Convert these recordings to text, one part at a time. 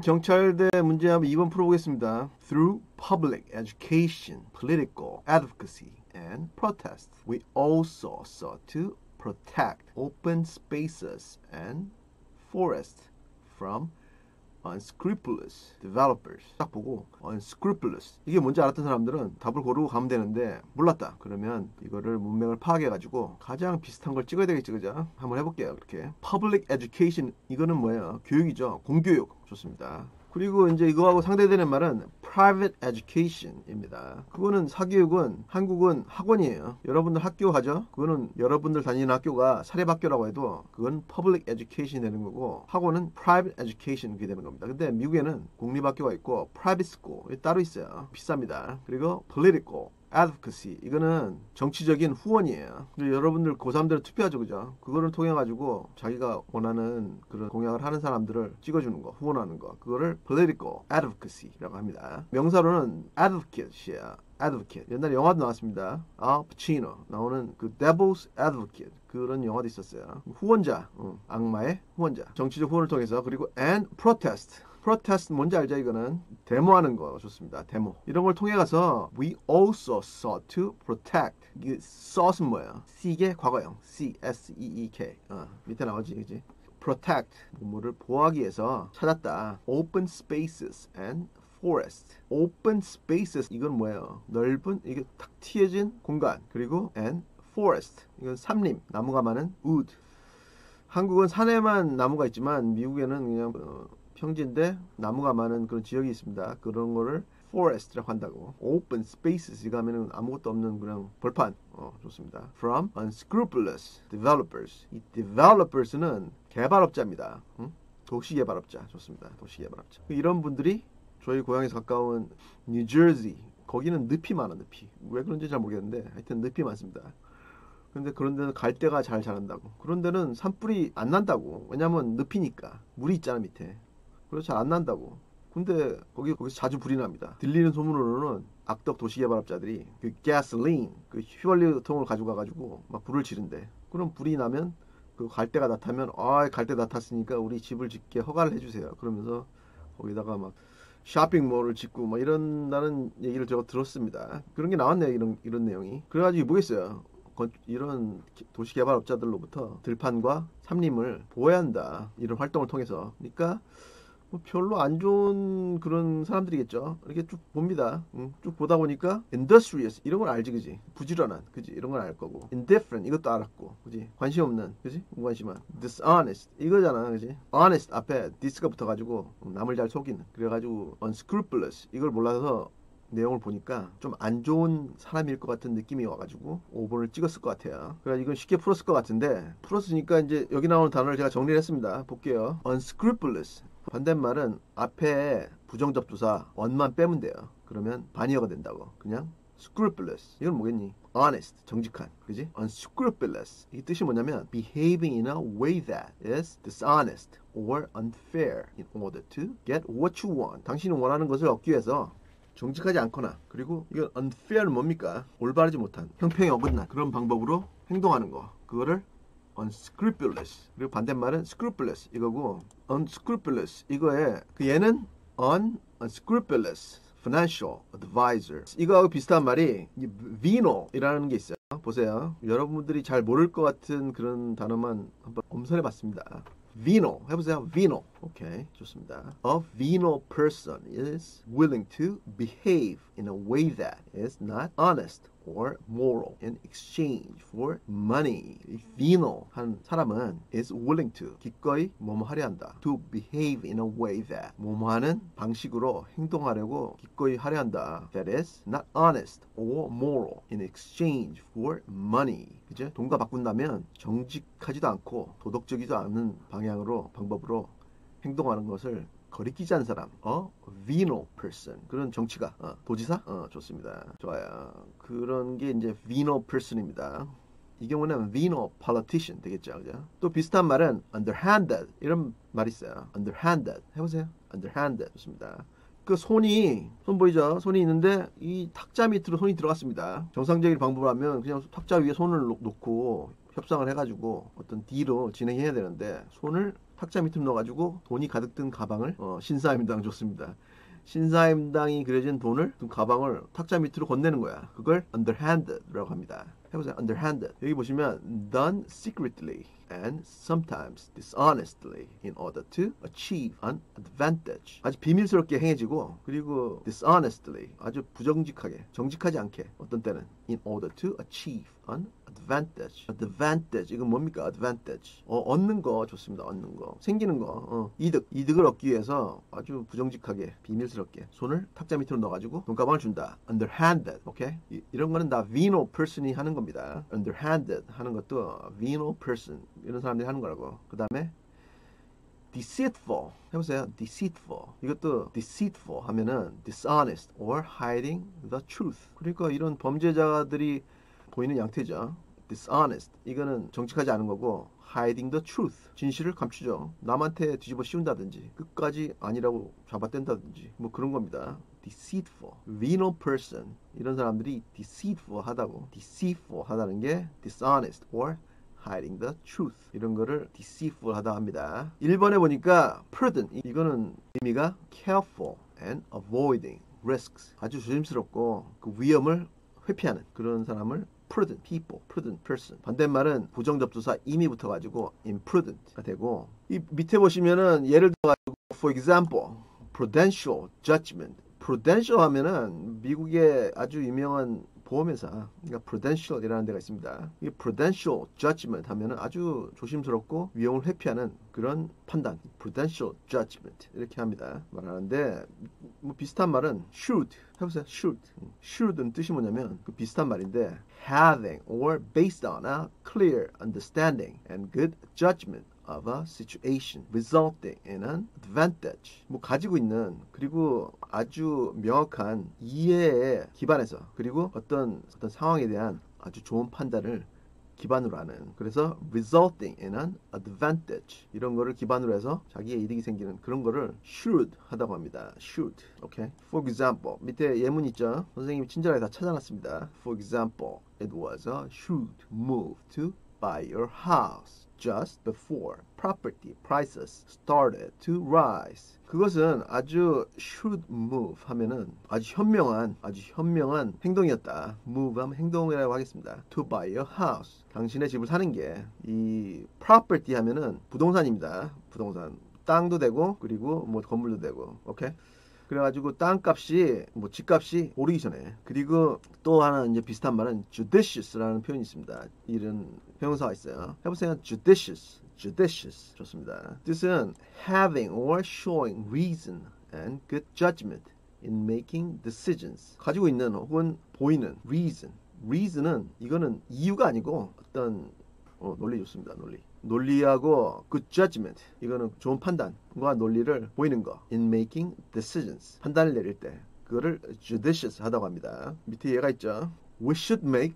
경찰대 문제 한번 2번 풀어보겠습니다. Through public education, political advocacy, and protest, we also sought to protect open spaces and forests from unscrupulous developers. 딱 보고 unscrupulous 이게 뭔지 알았던 사람들은 답을 고르고 가면 되는데 몰랐다 그러면 이거를 문맥을 파악해 가지고 가장 비슷한 걸 찍어야 되겠지, 그죠? 한번 해볼게요. 그렇게 public education 이거는 뭐예요? 교육이죠. 공교육. 좋습니다. 그리고 이제 이거하고 상대되는 말은 private education입니다. 그거는 사교육은 한국은 학원이에요. 여러분들 학교 가죠? 그거는 여러분들 다니는 학교가 사립학교라고 해도 그건 public education 되는 거고 학원은 private education 그게 되는 겁니다. 근데 미국에는 공립학교가 있고 private school 따로 있어요. 비쌉니다. 그리고 political advocacy 이거는 정치적인 후원이에요. 여러분들 고3들 투표하죠, 그죠? 그거를 통해 가지고 자기가 원하는 그런 공약을 하는 사람들을 찍어주는 거, 후원하는 거, 그거를 political advocacy라고 합니다. 명사로는 advocate이에요. advocate. 옛날에 영화도 나왔습니다. 알 파치노 나오는 그 Devil's Advocate 그런 영화도 있었어요. 후원자, 악마의 후원자. 정치적 후원을 통해서 그리고 and protest. 프로테스트 뭔지 알죠? 이거는 데모하는 거 좋습니다. 데모 이런 걸 통해 가서 we also sought to protect. 이 sought은 뭐예요? seek의 과거형 C-S-E-E-K 밑에 나오지, 그지? protect 뭐를 보호하기 위해서 찾았다. open spaces and forest. open spaces 이건 뭐예요? 넓은 이게 탁 트여진 공간 그리고 and forest 이건 삼림 나무가 많은 wood. 한국은 산에만 나무가 있지만 미국에는 그냥 평지인데 나무가 많은 그런 지역이 있습니다. 그런 거를 forest라고 한다고. open spaces 이거 하면은 아무것도 없는 그냥 벌판. 좋습니다. from unscrupulous developers. 이 developers는 개발업자입니다. 도시 개발업자. 좋습니다. 도시 개발업자. 이런 분들이 저희 고향에서 가까운 뉴저지 거기는 늪이 많아. 늪이 왜 그런지 잘 모르겠는데 하여튼 늪이 많습니다. 근데 그런 데는 갈대가 잘 자란다고. 그런 데는 산불이 안 난다고. 왜냐면 늪이니까 물이 있잖아 밑에. 그래서 잘 안 난다고. 근데 거기서 자주 불이 납니다. 들리는 소문으로는 악덕 도시개발업자들이 그 가솔린 그 휘발유통을 가지고 가가지고 막 불을 지른대. 그럼 불이 나면 그 갈대가 나타면 갈대 나탔으니까 우리 집을 짓게 허가를 해주세요. 그러면서 거기다가 막 쇼핑몰을 짓고 막 이런다는 얘기를 제가 들었습니다. 그런 게 나왔네요. 이런 내용이. 그래가지고 뭐겠어요. 이런 도시개발업자들로부터 들판과 삼림을 보호해야 한다. 이런 활동을 통해서. 그러니까 뭐 별로 안 좋은 그런 사람들이겠죠. 이렇게 쭉 봅니다. 쭉 보다 보니까 industrious 이런 걸 알지, 그지? 부지런한, 그지? 이런 걸 알 거고 indifferent 이것도 알았고, 그지? 관심 없는, 그지? 무관심한. dishonest 이거잖아, 그지? honest 앞에 this가 붙어가지고 남을 잘 속이는. 그래가지고 unscrupulous 이걸 몰라서 내용을 보니까 좀 안 좋은 사람일 것 같은 느낌이 와가지고 5번을 찍었을 것 같아요. 그래서 이건 쉽게 풀었을 것 같은데 풀었으니까 이제 여기 나오는 단어를 제가 정리를 했습니다. 볼게요. unscrupulous 반대말은 앞에 부정접두사 on만 빼면 돼요. 그러면 반의어가 된다고. 그냥 scrupulous 이건 뭐겠니? honest 정직한, 그지? unscrupulous 이 뜻이 뭐냐면 behaving in a way that is dishonest or unfair in order to get what you want. 당신이 원하는 것을 얻기 위해서 정직하지 않거나 그리고 이건 unfair는 뭡니까? 올바르지 못한 형평에 어긋난 그런 방법으로 행동하는 거. 그거를 unscrupulous 그리고 반대말은 scrupulous 이거고 unscrupulous 이거에 그 얘는 unscrupulous financial advisor 이거하고 비슷한 말이 venal이라는 게 있어요. 보세요. 여러분들이 잘 모를 것 같은 그런 단어만 한번 엄선해 봤습니다. venal 해보세요. venal 오케이 좋습니다. A venal person is willing to behave in a way that is not honest or moral in exchange for money. venal 한 사람은 is willing to 기꺼이 뭐뭐 하려 한다. to behave in a way that 뭐뭐 하는 방식으로 행동하려고 기꺼이 하려 한다. that is not honest or moral in exchange for money. 그죠? 돈과 바꾼다면 정직하지도 않고 도덕적이지도 않은 방향으로 방법으로 행동하는 것을 거리끼지 않은 사람, venal person 그런 정치가, 도지사, 좋습니다. 좋아요. 그런 게 이제 venal person입니다. 이 경우는 venal politician 되겠죠, 그죠? 또 비슷한 말은 underhanded 이런 말 있어요. underhanded 해보세요. underhanded 좋습니다. 그 손 보이죠? 손이 있는데 이 탁자 밑으로 손이 들어갔습니다. 정상적인 방법을 하면 그냥 탁자 위에 손을 놓고 협상을 해가지고 어떤 딜로 진행해야 되는데 손을 탁자 밑으로 넣어가지고 돈이 가득 든 가방을 신사임당 좋습니다. 신사임당이 그려진 돈을 든 가방을 탁자 밑으로 건네는 거야. 그걸 underhanded라고 합니다. 해보세요. underhanded. 여기 보시면 done secretly and sometimes dishonestly in order to achieve an advantage. 아주 비밀스럽게 행해지고 그리고 dishonestly 아주 부정직하게 정직하지 않게 어떤 때는 in order to achieve an advantage. advantage 이건 뭡니까? advantage 얻는 거 좋습니다. 얻는 거 생기는 거 이득을 얻기 위해서 아주 부정직하게 비밀스럽게 손을 탁자 밑으로 넣어가지고 돈가방을 준다. underhanded. 오케이? 이런 거는 다 venal person이 하는 겁니다. underhanded 하는 것도 venal person 이런 사람들이 하는 거라고. 그 다음에 deceitful 해보세요. deceitful 이것도 deceitful 하면은 dishonest or hiding the truth. 그러니까 이런 범죄자들이 보이는 양태죠. dishonest 이거는 정직하지 않은 거고 hiding the truth 진실을 감추죠. 남한테 뒤집어 씌운다든지 끝까지 아니라고 잡아댄다든지 뭐 그런 겁니다. deceitful, venal person 이런 사람들이 deceitful 하다는 게 dishonest or hiding the truth 이런 거를 deceitful 하다 합니다. 1번에 보니까 prudent 이거는 의미가 careful and avoiding risks 아주 조심스럽고 그 위험을 회피하는 그런 사람을 prudent people, prudent person. 반대말은 부정접두사 im이 붙어가지고 imprudent가 되고 이 밑에 보시면은 예를 들어가지고 for example, prudential judgment. prudential 하면은 미국의 아주 유명한 보험회사, 그러니까 prudential이라는 데가 있습니다. 이 prudential judgment 하면은 아주 조심스럽고 위험을 회피하는 그런 판단, prudential judgment 이렇게 합니다. 말하는데 뭐 비슷한 말은 should 해보세요. should은 뜻이 뭐냐면 그 비슷한 말인데 having or based on a clear understanding and good judgment of a situation resulting in an advantage. 뭐 가지고 있는 그리고 아주 명확한 이해에 기반해서 그리고 어떤 상황에 대한 아주 좋은 판단을 기반으로 하는 그래서 resulting in an advantage 이런 거를 기반으로 해서 자기의 이득이 생기는 그런 거를 should 하다고 합니다. should. 오케이. For example 밑에 예문 있죠. 선생님이 친절하게 다 찾아놨습니다. For example, it was a shrewd move to buy your house just before property prices started to rise. 그것은 아주 shrewd move 하면은 아주 현명한 행동이었다. move 하면 행동이라고 하겠습니다. to buy your house. 당신의 집을 사는 게 이 property 하면은 부동산입니다. 부동산. 땅도 되고 그리고 뭐 건물도 되고. 오케이? 그래가지고 땅값이 뭐 집값이 오르기 전에 그리고 또 하나 이제 비슷한 말은 judicious라는 표현이 있습니다. 이런 형용사가 있어요. 해보세요. judicious 좋습니다. 뜻은 having or showing reason and good judgment in making decisions 가지고 있는 혹은 보이는 reason은 이거는 이유가 아니고 어떤 논리 좋습니다. 논리하고 good judgment 이거는 좋은 판단과 논리를 보이는 거 in making decisions 판단을 내릴 때 그거를 judicious 하다고 합니다. 밑에 얘가 있죠. We should make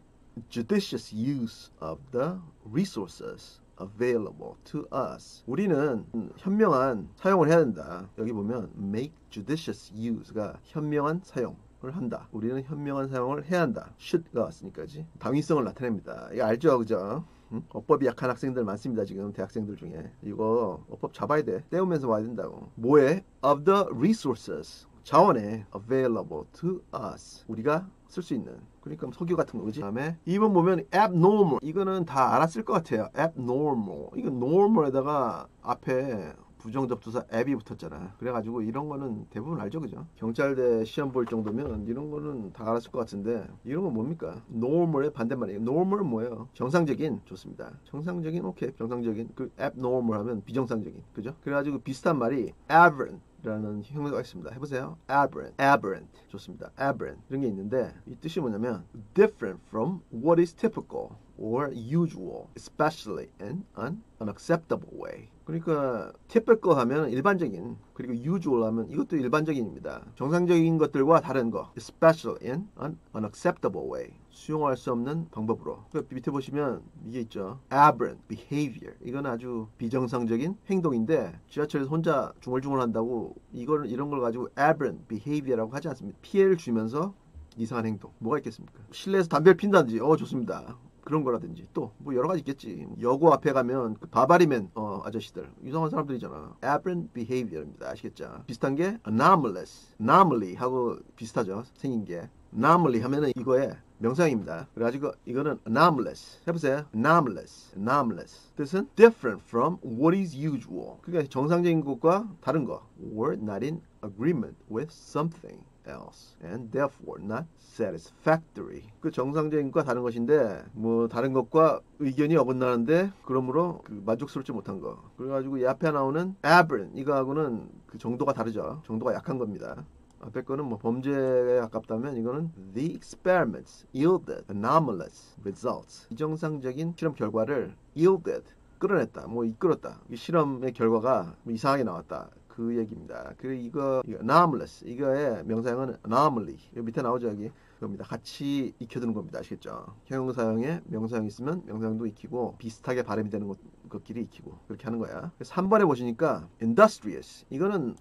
judicious use of the resources available to us. 우리는 현명한 사용을 해야 된다. 여기 보면 make judicious use가 현명한 사용을 한다. 우리는 현명한 사용을 해야 한다. should가 왔으니까지 당위성을 나타냅니다. 이거 알죠? 그죠? 어법이 약한 학생들 많습니다. 지금 대학생들 중에 이거 어법 잡아야 돼. 떼우면서 와야 된다고. 뭐에? of the resources 자원에 available to us 우리가 쓸 수 있는 그러니까 석유 같은 거 그지? 다음에 2번 보면 abnormal 이거는 다 알았을 것 같아요. abnormal 이거 normal에다가 앞에 부정접두사 ab이 붙었잖아. 그래가지고 이런 거는 대부분 알죠, 그죠? 경찰대 시험 볼 정도면 이런 거는 다 알았을 것 같은데 이런 건 뭡니까? normal의 반대말이에요. normal은 뭐예요? 정상적인 좋습니다. 정상적인 오케이 정상적인 그 abnormal 하면 비정상적인 그죠? 그래가지고 비슷한 말이 aberrant 라는 형용사가 있습니다. 해보세요. aberrant 좋습니다. aberrant 이런 게 있는데 이 뜻이 뭐냐면 different from what is typical or usual, especially in an unacceptable way. 그러니까 typical 하면 일반적인 그리고 usual 하면 이것도 일반적인입니다. 정상적인 것들과 다른 거 especially in an unacceptable way. 수용할 수 없는 방법으로. 그 밑에 보시면 이게 있죠. aberrant behavior. 이건 아주 비정상적인 행동인데 지하철에서 혼자 중얼중얼 한다고 이런 걸 가지고 aberrant behavior라고 하지 않습니다. 피해를 주면서 이상한 행동. 뭐가 있겠습니까? 실내에서 담배를 핀다든지 좋습니다. 그런 거라든지 또 뭐 여러 가지 있겠지. 여고 앞에 가면 그 바바리맨 아저씨들 이상한 사람들이잖아. aberrant behavior입니다. 아시겠죠? 비슷한 게 anomalous, anomaly하고 비슷하죠. 생긴 게 anomaly 하면은 이거에 명사형입니다. 그래가지고 이거는 anomalous 해보세요. anomalous, anomalous 뜻은 different from what is usual. 그러니까 정상적인 것과 다른 거. or not in agreement with something else and therefore not satisfactory. 그 정상적인 것과 다른 것인데 뭐 다른 것과 의견이 어긋나는데 그러므로 그 만족스럽지 못한 거. 그래가지고 이 앞에 나오는 aberrant 이거하고는 그 정도가 다르죠. 정도가 약한 겁니다. 앞에 거는 뭐 범죄에 가깝다면 이거는 the experiments yielded anomalous results. 비정상적인 실험 결과를 yielded 끌어냈다, 뭐 이끌었다. 이 실험의 결과가 뭐 이상하게 나왔다. 그 얘기입니다. 이거 anomalous 이거의 명사형은 anomaly. 여기 밑에 나오죠 여기. 그겁니다. 같이 익혀두는 겁니다. 아시겠죠? 형용사형에 명사형 있으면 명사형도 익히고 비슷하게 발음이 되는 것끼리 익히고 그렇게 하는 거야. 그래서 3번에 보시니까 industrious 이거는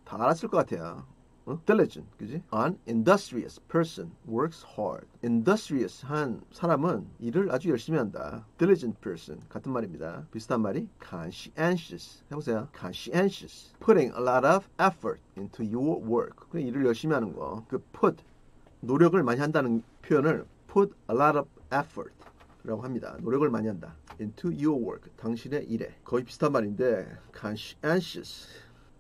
다 알았을 것 같아요. diligent, 그지? An industrious person works hard. industrious 한 사람은 일을 아주 열심히 한다. diligent person 같은 말입니다. 비슷한 말이 conscientious 해보세요. conscientious, putting a lot of effort into your work. 그 일을 열심히 하는 거. 그 put 노력을 많이 한다는 표현을 put a lot of effort 라고 합니다. 노력을 많이 한다. into your work 당신의 일에 거의 비슷한 말인데 conscientious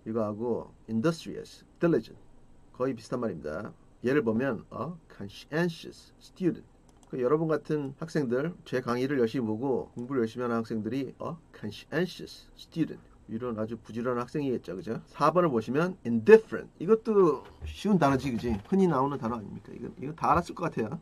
이거하고 industrious, diligent 거의 비슷한 말입니다. 예를 보면 conscientious student. 여러분 같은 학생들 제 강의를 열심히 보고 공부를 열심히 하는 학생들이 conscientious student. 이런 아주 부지런한 학생이겠죠. 그죠? 4번을 보시면 indifferent. 이것도 쉬운 단어지. 그지? 흔히 나오는 단어 아닙니까? 이거 다 알았을 것 같아요.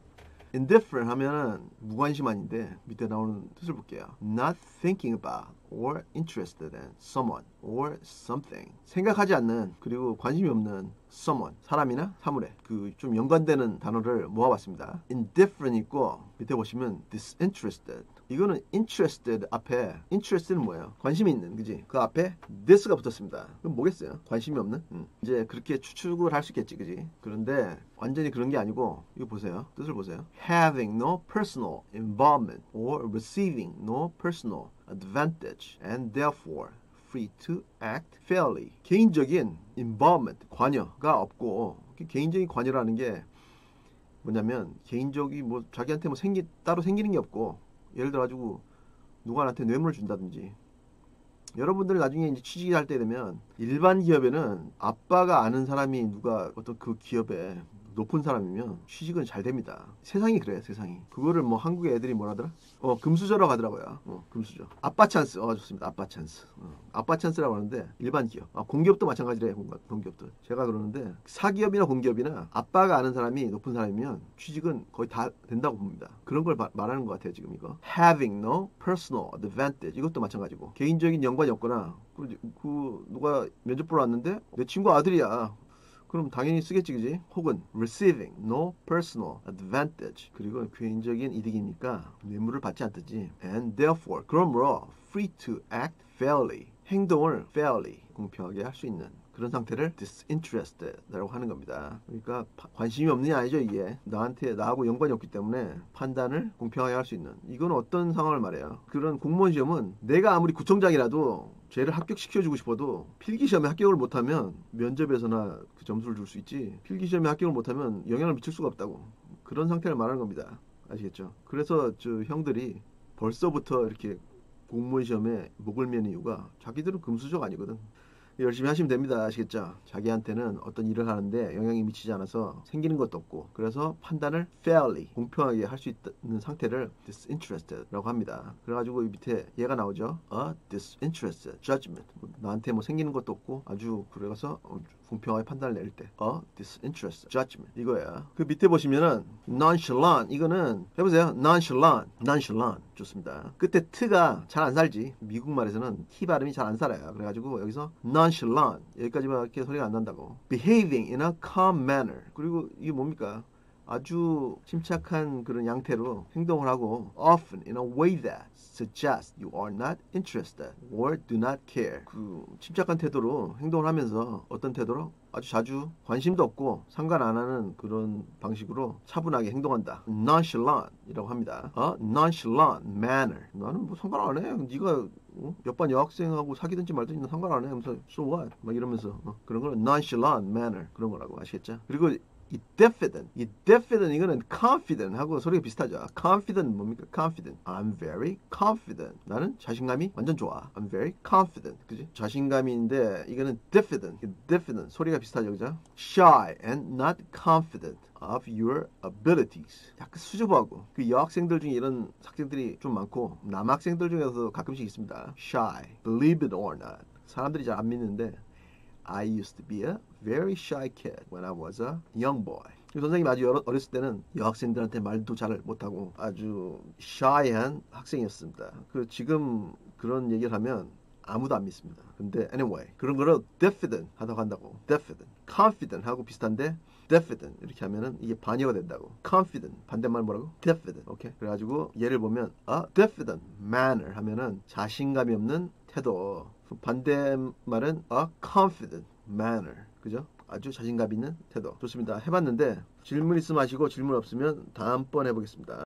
indifferent 하면은 무관심한인데 밑에 나오는 뜻을 볼게요. not thinking about or interested in someone or something. 생각하지 않는 그리고 관심이 없는 someone, 사람이나 사물에 그 좀 연관되는 단어를 모아봤습니다. indifferent 있고 밑에 보시면 disinterested. 이거는 interested 앞에 interested는 뭐예요? 관심이 있는, 그지? 그 앞에 this가 붙었습니다. 그럼 뭐겠어요? 관심이 없는? 이제 그렇게 추측을 할 수 있겠지, 그지? 그런데 완전히 그런 게 아니고 이거 보세요. 뜻을 보세요. having no personal involvement or receiving no personal advantage and therefore free to act fairly. 개인적인 involvement, 관여가 없고 개인적인 관여라는 게 뭐냐면 개인적이 뭐 자기한테 뭐 따로 생기는 게 없고 예를 들어 가지고 누가 나한테 뇌물을 준다든지 여러분들 나중에 이제 취직할 때 되면 일반 기업에는 아빠가 아는 사람이 누가 어떤 그 기업에 높은 사람이면 취직은 잘 됩니다. 세상이 그래요, 세상이. 그거를 뭐 한국의 애들이 뭐라더라? 금수저라고 하더라고요. 금수저. 아빠 찬스. 좋습니다. 아빠 찬스. 아빠 찬스라고 하는데 일반 기업. 공기업도 마찬가지래요. 공기업도. 제가 그러는데 사기업이나 공기업이나 아빠가 아는 사람이 높은 사람이면 취직은 거의 다 된다고 봅니다. 그런 걸 말하는 것 같아요, 지금 이거. having no personal advantage. 이것도 마찬가지고. 개인적인 연관이 없거나 그 누가 면접 보러 왔는데 내 친구 아들이야. 그럼 당연히 쓰겠지, 그지? 혹은 receiving no personal advantage. 그리고 개인적인 이득이니까 뇌물을 받지 않듯이. and therefore 그러므로 free to act fairly. 행동을 fairly 공평하게 할 수 있는 그런 상태를 disinterested라고 하는 겁니다. 그러니까 관심이 없느냐 아니죠. 이게 나하고 연관이 없기 때문에 판단을 공평하게 할 수 있는. 이건 어떤 상황을 말해요. 그런 공무원 시험은 내가 아무리 구청장이라도 쟤를 합격시켜주고 싶어도 필기시험에 합격을 못하면 면접에서나 그 점수를 줄 수 있지 필기시험에 합격을 못하면 영향을 미칠 수가 없다고. 그런 상태를 말하는 겁니다. 아시겠죠? 그래서 저 형들이 벌써부터 이렇게 공무원 시험에 목을 매는 이유가 자기들은 금수저가 아니거든. 열심히 하시면 됩니다. 아시겠죠? 자기한테는 어떤 일을 하는데 영향이 미치지 않아서 생기는 것도 없고 그래서 판단을 fairly, 공평하게 할 수 있는 상태를 disinterested라고 합니다. 그래가지고 이 밑에 얘가 나오죠. A disinterested judgment. 나한테 뭐 생기는 것도 없고 아주 그래서 공평하게 판단을 내릴 때 A disinterested judgment 이거야. 그 밑에 보시면은 nonchalant 이거는 해보세요. nonchalant 좋습니다. 끝에 t가 잘 안 살지. 미국 말에서는 t 발음이 잘 안 살아요. 그래가지고 여기서 nonchalant 여기까지밖에 소리가 안 난다고. behaving in a calm manner 그리고 이게 뭡니까? 아주 침착한 그런 양태로 행동을 하고 often in a way that suggests you are not interested or do not care. 그 침착한 태도로 행동을 하면서 어떤 태도로? 아주 자주 관심도 없고 상관 안 하는 그런 방식으로 차분하게 행동한다. nonchalant이라고 합니다. nonchalant manner. 나는 뭐 상관 안 해. 네가 옆반 여학생하고 사귀든지 말든지 상관 안 해. 하면서 so what? 막 이러면서 그런 걸 nonchalant manner 그런 거라고 아시겠죠? 그리고 이 diffident 이거는 confident 하고 소리가 비슷하죠. confident 뭡니까? confident. I'm very confident. 나는 자신감이 완전 좋아. I'm very confident. 그지? 자신감인데 이거는 diffident 소리가 비슷하죠. 그죠? shy and not confident of your abilities. 약간 수줍어하고 그 여학생들 중에 이런 학생들이 좀 많고 남학생들 중에서도 가끔씩 있습니다. shy. Believe it or not. 사람들이 잘 안 믿는데 I used to be a very shy kid when I was a young boy. 선생님이 아주 어렸을 때는 여학생들한테 말도 잘 못하고 아주 shy한 학생이었습니다. 지금 그런 얘기를 하면 아무도 안 믿습니다. 근데 anyway 그런 거를 diffident 하다고 한다고. diffident, confident 하고 비슷한데 diffident 이렇게 하면은 이게 반이어가 된다고. confident 반대말 뭐라고? diffident. 오케이. 그래가지고 예를 보면 a diffident manner 하면은 자신감이 없는 태도. 반대말은 a confident manner. 그죠? 아주 자신감 있는 태도. 좋습니다. 해봤는데 질문 있으면 하시고 질문 없으면 다음번 해보겠습니다.